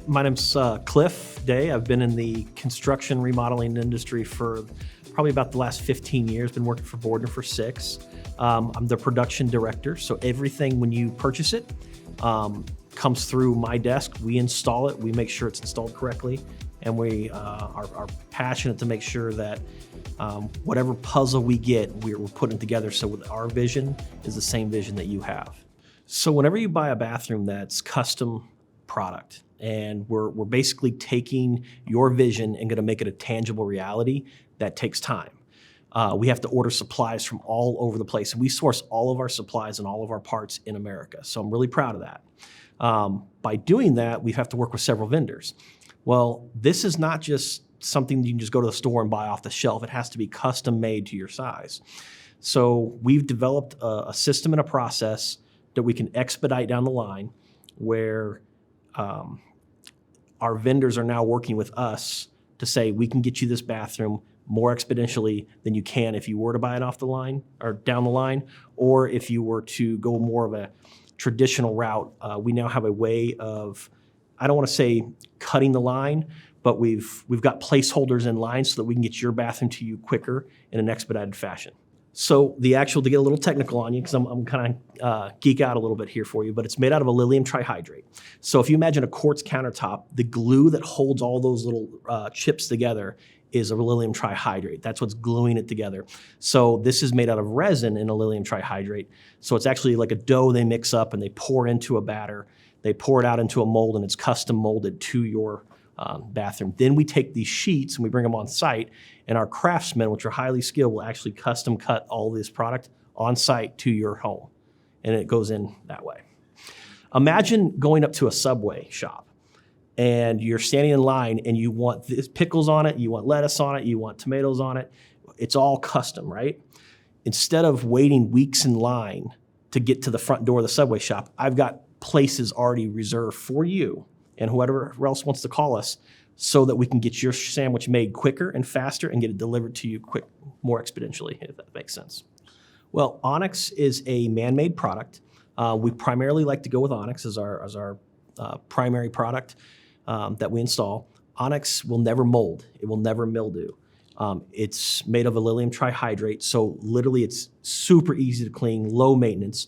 My name's Cliff Day. I've been in the construction remodeling industry for probably about the last 15 years, been working for Bordner for 6. I'm the production director, so everything when you purchase it comes through my desk. We install it, we make sure it's installed correctly, and we are passionate to make sure that whatever puzzle we get, we're putting it together so our vision is the same vision that you have. So whenever you buy a bathroom that's custom product, and we're basically taking your vision and gonna make it a tangible reality, that takes time. We have to order supplies from all over the place, and we source all of our supplies and all of our parts in America, so I'm really proud of that. By doing that, we have to work with several vendors. Well, this is not just something you can just go to the store and buy off the shelf. It has to be custom made to your size. So we've developed a system and a process that we can expedite down the line where our vendors are now working with us to say, we can get you this bathroom more exponentially than you can if you were to buy it off the line or down the line, or if you were to go more of a traditional route. We now have a way of, I don't want to say cutting the line, but we've got placeholders in line so that we can get your bathroom to you quicker in an expedited fashion. So to get a little technical on you, because I'm kind of geek out a little bit here for you, but it's made out of a lilium trihydrate. So if you imagine a quartz countertop, the glue that holds all those little chips together is a lilium trihydrate. That's what's gluing it together. So this is made out of resin in a lilium trihydrate. So it's actually like a dough they mix up and they pour into a batter. They pour it out into a mold and it's custom molded to your bathroom. Then we take these sheets and we bring them on site, and our craftsmen, which are highly skilled, will actually custom cut all this product on site to your home, and it goes in that way. Imagine going up to a Subway shop and you're standing in line and you want this pickles on it, you want lettuce on it, you want tomatoes on it. It's all custom, right? Instead of waiting weeks in line to get to the front door of the Subway shop, I've got places already reserved for you and whoever else wants to call us so that we can get your sandwich made quicker and faster and get it delivered to you more exponentially, if that makes sense. Well, Onyx is a man-made product. We primarily like to go with Onyx as our primary product that we install. Onyx will never mold. It will never mildew. It's made of a lilium trihydrate, so literally it's super easy to clean, low maintenance.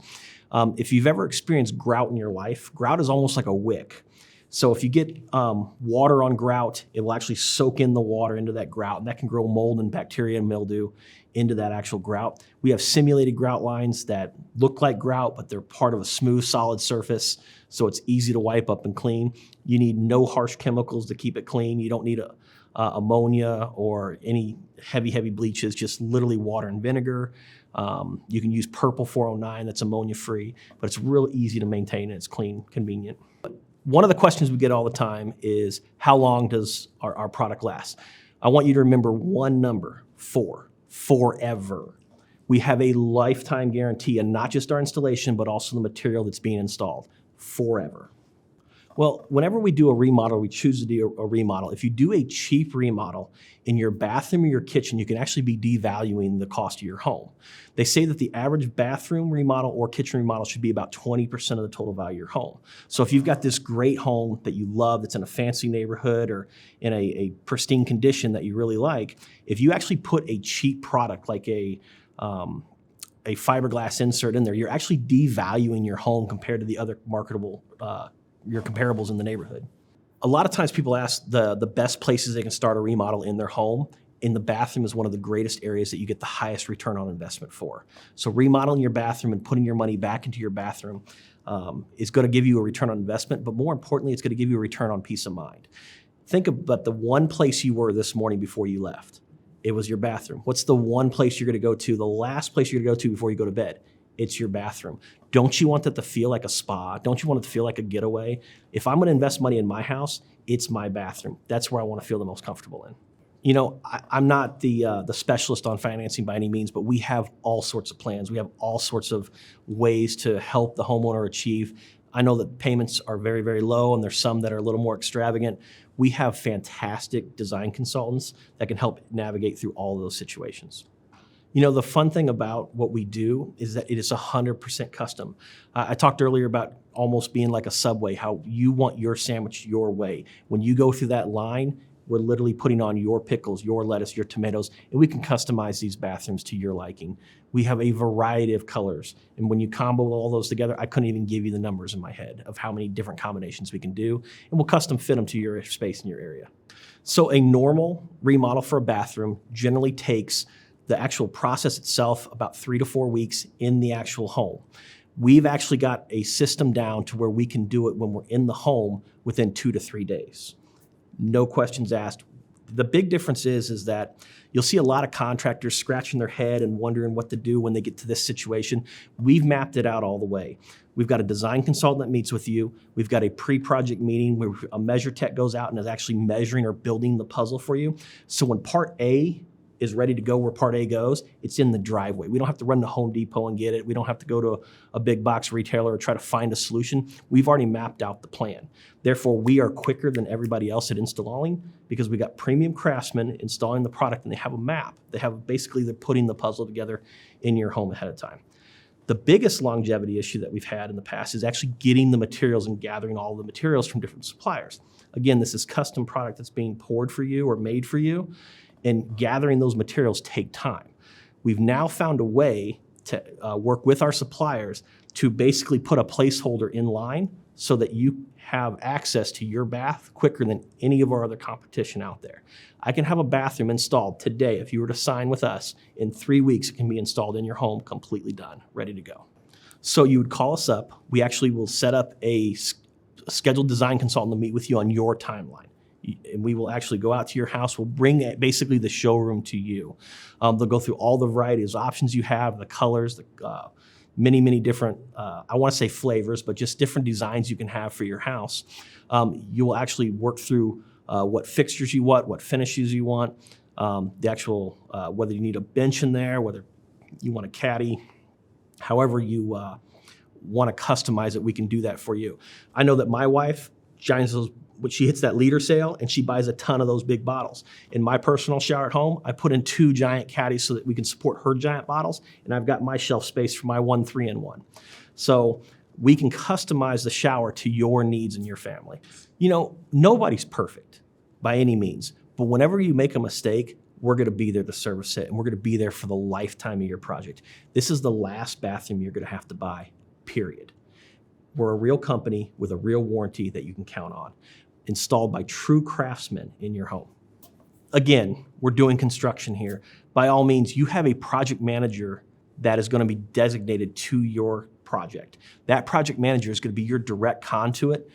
If you've ever experienced grout in your life, grout is almost like a wick. So if you get water on grout, it will actually soak in the water into that grout, and that can grow mold and bacteria and mildew into that actual grout. We have simulated grout lines that look like grout, but they're part of a smooth, solid surface, so it's easy to wipe up and clean. You need no harsh chemicals to keep it clean. You don't need ammonia or any heavy bleaches, just literally water and vinegar. You can use Purple 409, that's ammonia-free, but it's real easy to maintain and it's clean, convenient. One of the questions we get all the time is, how long does our product last? I want you to remember one number, 4, forever. We have a lifetime guarantee, and not just our installation, but also the material that's being installed, forever. Well, whenever we do a remodel, we choose to do a remodel. If you do a cheap remodel in your bathroom or your kitchen, you can actually be devaluing the cost of your home. They say that the average bathroom remodel or kitchen remodel should be about 20% of the total value of your home. So if you've got this great home that you love, that's in a fancy neighborhood or in a pristine condition that you really like, if you actually put a cheap product like a fiberglass insert in there, you're actually devaluing your home compared to the other marketable your comparables in the neighborhood. A lot of times people ask the best places they can start a remodel in their home. In the bathroom is one of the greatest areas that you get the highest return on investment for. So remodeling your bathroom and putting your money back into your bathroom is going to give you a return on investment, but more importantly, it's going to give you a return on peace of mind. Think about the one place you were this morning before you left. It was your bathroom. What's the one place you're going to go to, the last place you're going to go to before you go to bed? It's your bathroom. Don't you want that to feel like a spa? Don't you want it to feel like a getaway? If I'm going to invest money in my house, it's my bathroom. That's where I want to feel the most comfortable in. You know, I'm not the specialist on financing by any means, but we have all sorts of plans. We have all sorts of ways to help the homeowner achieve. I know that payments are very, very low, and there's some that are a little more extravagant. We have fantastic design consultants that can help navigate through all of those situations. You know, the fun thing about what we do is that it is 100% custom. I talked earlier about almost being like a Subway, how you want your sandwich your way. When you go through that line, we're literally putting on your pickles, your lettuce, your tomatoes, and we can customize these bathrooms to your liking. We have a variety of colors. And when you combo all those together, I couldn't even give you the numbers in my head of how many different combinations we can do. And we'll custom fit them to your space in your area. So a normal remodel for a bathroom generally takes the actual process itself about 3 to 4 weeks in the actual home. We've actually got a system down to where we can do it when we're in the home within 2 to 3 days. No questions asked. The big difference is that you'll see a lot of contractors scratching their head and wondering what to do when they get to this situation. We've mapped it out all the way. We've got a design consultant that meets with you. We've got a pre-project meeting where a measure tech goes out and is actually measuring or building the puzzle for you. So when part A is ready to go where part A goes, it's in the driveway. We don't have to run to Home Depot and get it. We don't have to go to a big box retailer or try to find a solution. We've already mapped out the plan. Therefore, we are quicker than everybody else at installing because we got premium craftsmen installing the product and they have a map. They're putting the puzzle together in your home ahead of time. The biggest longevity issue that we've had in the past is actually getting the materials and gathering all the materials from different suppliers. Again, this is custom product that's being poured for you or made for you, and gathering those materials take time. We've now found a way to work with our suppliers to basically put a placeholder in line so that you have access to your bath quicker than any of our other competition out there. I can have a bathroom installed today. If you were to sign with us, in 3 weeks, it can be installed in your home, completely done, ready to go. So you would call us up. We actually will set up a scheduled design consultant to meet with you on your timeline. And we will actually go out to your house. We'll bring basically the showroom to you. They'll go through all the varieties of options you have, the colors, the many different, I want to say flavors, but just different designs you can have for your house. You will actually work through what fixtures you want, what finishes you want, the actual, whether you need a bench in there, whether you want a caddy, however you want to customize it, we can do that for you. I know that my wife, she hits that liter sale and she buys a ton of those big bottles. In my personal shower at home, I put in 2 giant caddies so that we can support her giant bottles, and I've got my shelf space for my 1 3-in-1. So we can customize the shower to your needs and your family. You know, nobody's perfect by any means, but whenever you make a mistake, we're going to be there to service it, and we're going to be there for the lifetime of your project. This is the last bathroom you're going to have to buy, period. We're a real company with a real warranty that you can count on, installed by true craftsmen in your home. Again, we're doing construction here. By all means, you have a project manager that is going to be designated to your project. That project manager is going to be your direct conduit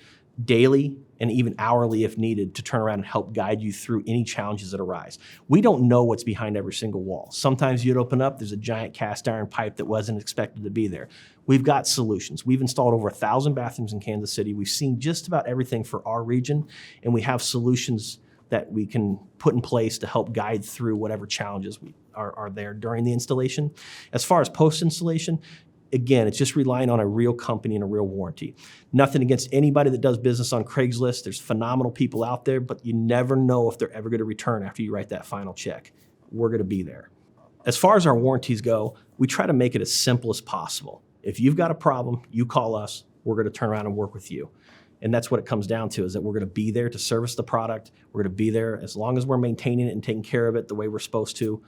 daily and even hourly if needed to turn around and help guide you through any challenges that arise. We don't know what's behind every single wall. Sometimes you'd open up, there's a giant cast iron pipe that wasn't expected to be there. We've got solutions. We've installed over 1,000 bathrooms in Kansas City. We've seen just about everything for our region, and we have solutions that we can put in place to help guide through whatever challenges are there during the installation. As far as post-installation, again, it's just relying on a real company and a real warranty. Nothing against anybody that does business on Craigslist. There's phenomenal people out there, but you never know if they're ever going to return after you write that final check. We're going to be there. As far as our warranties go, we try to make it as simple as possible. If you've got a problem, you call us. We're going to turn around and work with you. And that's what it comes down to, is that we're going to be there to service the product. We're going to be there as long as we're maintaining it and taking care of it the way we're supposed to.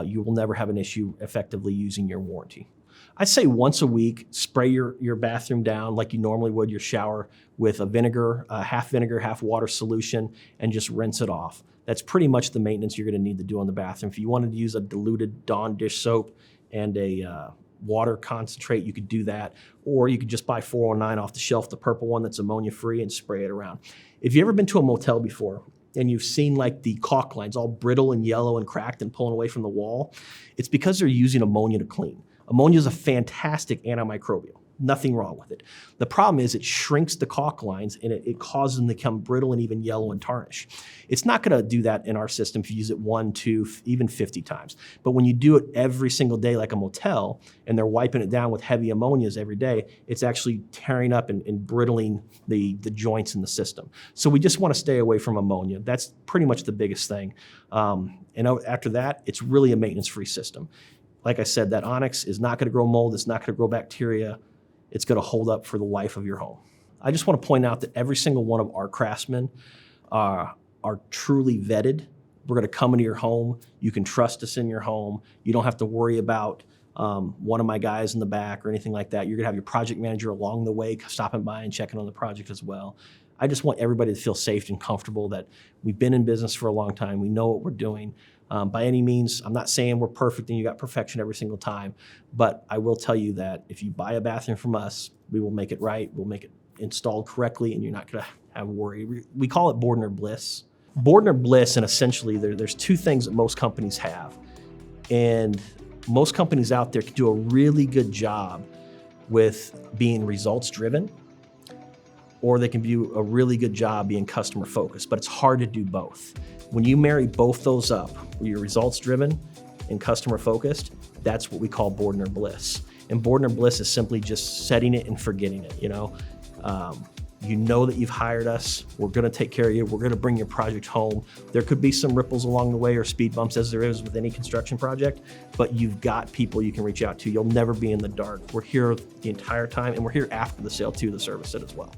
You will never have an issue effectively using your warranty. I'd say once a week, spray your bathroom down like you normally would your shower with a half vinegar, half water solution, and just rinse it off. That's pretty much the maintenance you're going to need to do on the bathroom. If you wanted to use a diluted Dawn dish soap and a water concentrate, you could do that. Or you could just buy 409 off the shelf, the purple one that's ammonia-free, and spray it around. If you've ever been to a motel before, and you've seen like the caulk lines all brittle and yellow and cracked and pulling away from the wall, it's because they're using ammonia to clean. Ammonia is a fantastic antimicrobial. Nothing wrong with it. The problem is it shrinks the caulk lines and it causes them to become brittle and even yellow and tarnish. It's not going to do that in our system if you use it 1, 2, even 50 times. But when you do it every single day like a motel and they're wiping it down with heavy ammonias every day, it's actually tearing up and brittling the joints in the system. So we just want to stay away from ammonia. That's pretty much the biggest thing. And after that, it's really a maintenance-free system. Like I said, that onyx is not going to grow mold. It's not going to grow bacteria. it's going to hold up for the life of your home. I just want to point out that every single one of our craftsmen are truly vetted. We're going to come into your home. You can trust us in your home. You don't have to worry about one of my guys in the back or anything like that. You're going to have your project manager along the way stopping by and checking on the project as well. I just want everybody to feel safe and comfortable that we've been in business for a long time. We know what we're doing. By any means, I'm not saying we're perfect and you got perfection every single time, but I will tell you that if you buy a bathroom from us, we will make it right. We'll make it installed correctly, and you're not going to have worry. We call it Bordner Bliss. Bordner Bliss, and essentially there's two things that most companies have. And most companies out there can do a really good job with being results driven, or they can do a really good job being customer focused, but it's hard to do both. When you marry both those up, where you're results driven and customer focused, that's what we call Bordner Bliss. And Bordner Bliss is simply just setting it and forgetting it, you know that you've hired us. We're going to take care of you. We're going to bring your project home. There could be some ripples along the way or speed bumps, as there is with any construction project, but you've got people you can reach out to. You'll never be in the dark. We're here the entire time, and we're here after the sale too to service it as well.